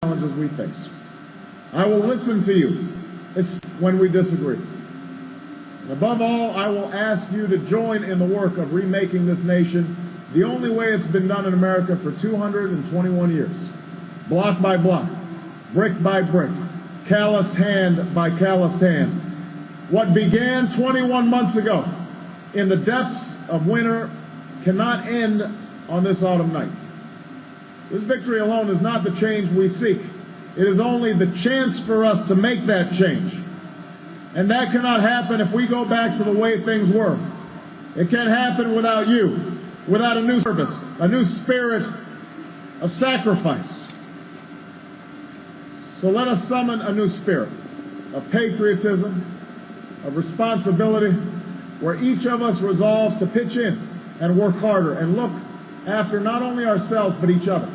challenges we face. I will listen to you when we disagree. And above all, I will ask you to join in the work of remaking this nation the only way it's been done in America for 221 years. Block by block, brick by brick, calloused hand by calloused hand. What began 21 months ago in the depths of winter cannot end on this autumn night. This victory alone is not the change we seek. It is only the chance for us to make that change. And that cannot happen if we go back to the way things were. It can't happen without you, without a new service, a new spirit of sacrifice. So let us summon a new spirit of patriotism, of responsibility, where each of us resolves to pitch in and work harder and look after not only ourselves but each other.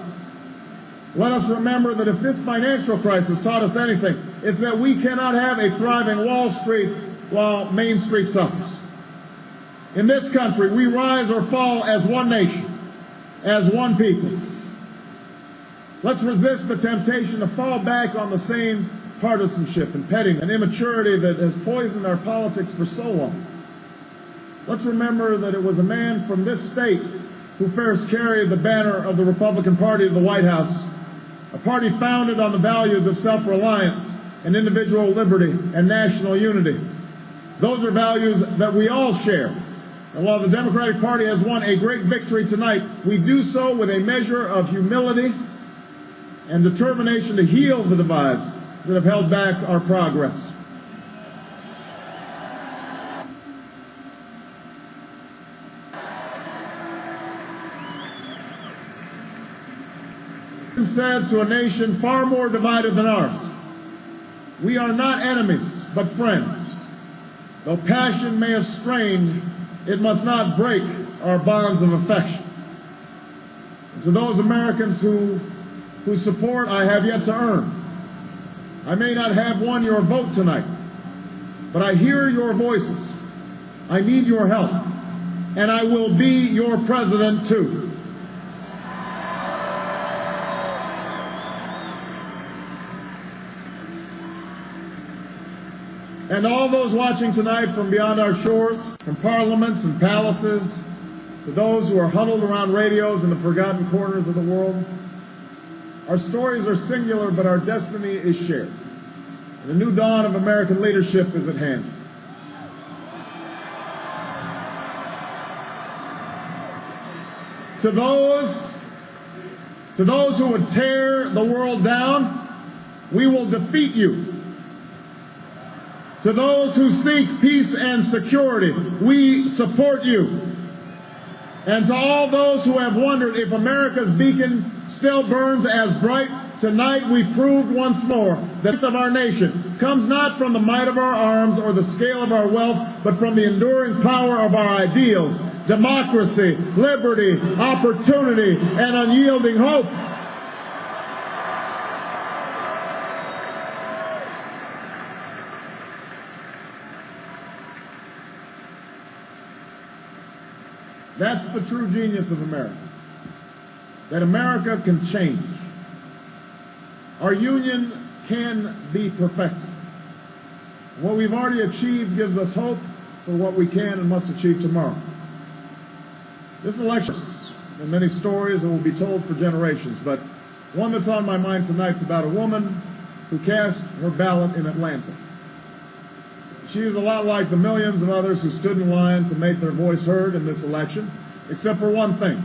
Let us remember that if this financial crisis taught us anything, it's that we cannot have a thriving Wall Street while Main Street suffers. In this country, we rise or fall as one nation, as one people. Let's resist the temptation to fall back on the same partisanship and petting and immaturity that has poisoned our politics for so long. Let's remember that it was a man from this state who first carried the banner of the Republican Party to the White House, a party founded on the values of self-reliance and individual liberty and national unity. Those are values that we all share. And while the Democratic Party has won a great victory tonight, we do so with a measure of humility and determination to heal the divides that have held back our progress. Said to a nation far more divided than ours, we are not enemies, but friends. Though passion may have strained, it must not break our bonds of affection. And to those Americans whose support I have yet to earn, I may not have won your vote tonight, but I hear your voices. I need your help, and I will be your president too. And all those watching tonight from beyond our shores, from parliaments and palaces, to those who are huddled around radios in the forgotten corners of the world, our stories are singular, but our destiny is shared. And a new dawn of American leadership is at hand. To those who would tear the world down, we will defeat you. To those who seek peace and security, we support you. And to all those who have wondered if America's beacon still burns as bright, tonight we proved once more that the strength of our nation comes not from the might of our arms or the scale of our wealth, but from the enduring power of our ideals, democracy, liberty, opportunity, and unyielding hope. That's the true genius of America, that America can change. Our union can be perfected. What we've already achieved gives us hope for what we can and must achieve tomorrow. This election and many stories that will be told for generations, but one that's on my mind tonight is about a woman who cast her ballot in Atlanta. She is a lot like the millions of others who stood in line to make their voice heard in this election, except for one thing.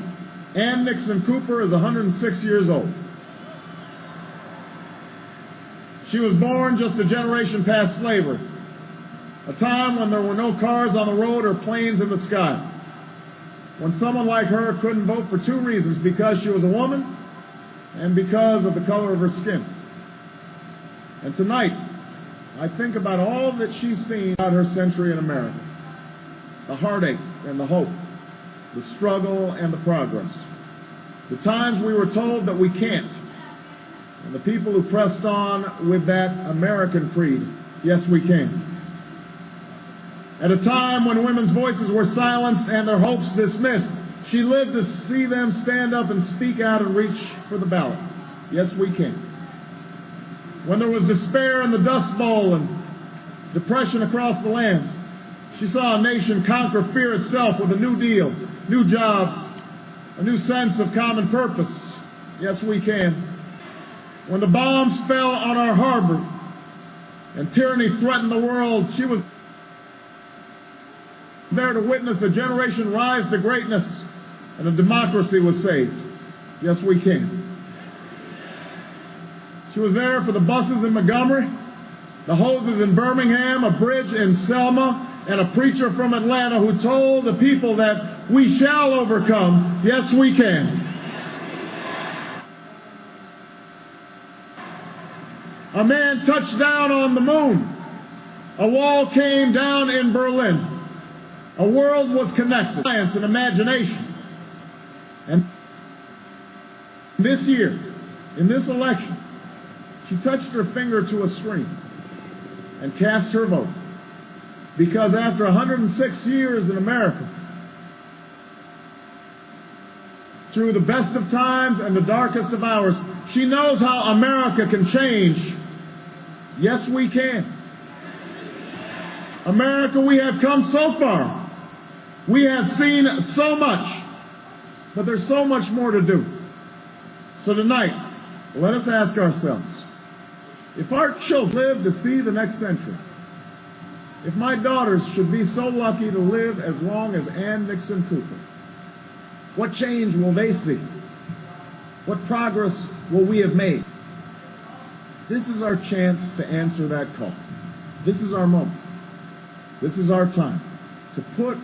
Ann Nixon Cooper is 106 years old. She was born just a generation past slavery, a time when there were no cars on the road or planes in the sky, when someone like her couldn't vote for two reasons: because she was a woman and because of the color of her skin. And tonight, I think about all that she's seen throughout her century in America. The heartache and the hope, the struggle and the progress. The times we were told that we can't, and the people who pressed on with that American creed, yes we can. At a time when women's voices were silenced and their hopes dismissed, she lived to see them stand up and speak out and reach for the ballot. Yes we can. when there was despair in the Dust Bowl and depression across the land. She saw a nation conquer fear itself with a new deal, new jobs, a new sense of common purpose. Yes, we can. When the bombs fell on our harbor and tyranny threatened the world, she was there to witness a generation rise to greatness and a democracy was saved. Yes, we can. She was there for the buses in Montgomery, the hoses in Birmingham, a bridge in Selma, and a preacher from Atlanta who told the people that we shall overcome. Yes, we can. A man touched down on the moon. A wall came down in Berlin. A world was connected. Science and imagination. And this year, in this election, she touched her finger to a screen and cast her vote. Because after 106 years in America, through the best of times and the darkest of hours, she knows how America can change. Yes, we can. America, we have come so far. We have seen so much, but there's so much more to do. So tonight, let us ask ourselves, if our children live to see the next century, if my daughters should be so lucky to live as long as Ann Nixon Cooper, what change will they see? What progress will we have made? This is our chance to answer that call. This is our moment. This is our time to put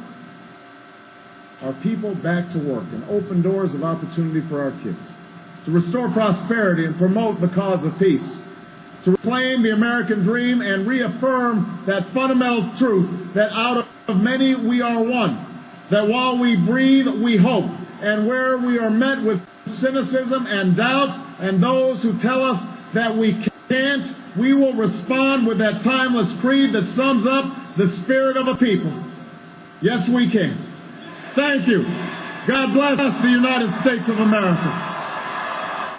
our people back to work and open doors of opportunity for our kids, to restore prosperity and promote the cause of peace, to reclaim the American dream and reaffirm that fundamental truth that out of many we are one, that while we breathe, we hope, and where we are met with cynicism and doubt and those who tell us that we can't, we will respond with that timeless creed that sums up the spirit of a people. Yes, we can. Thank you. God bless the United States of America.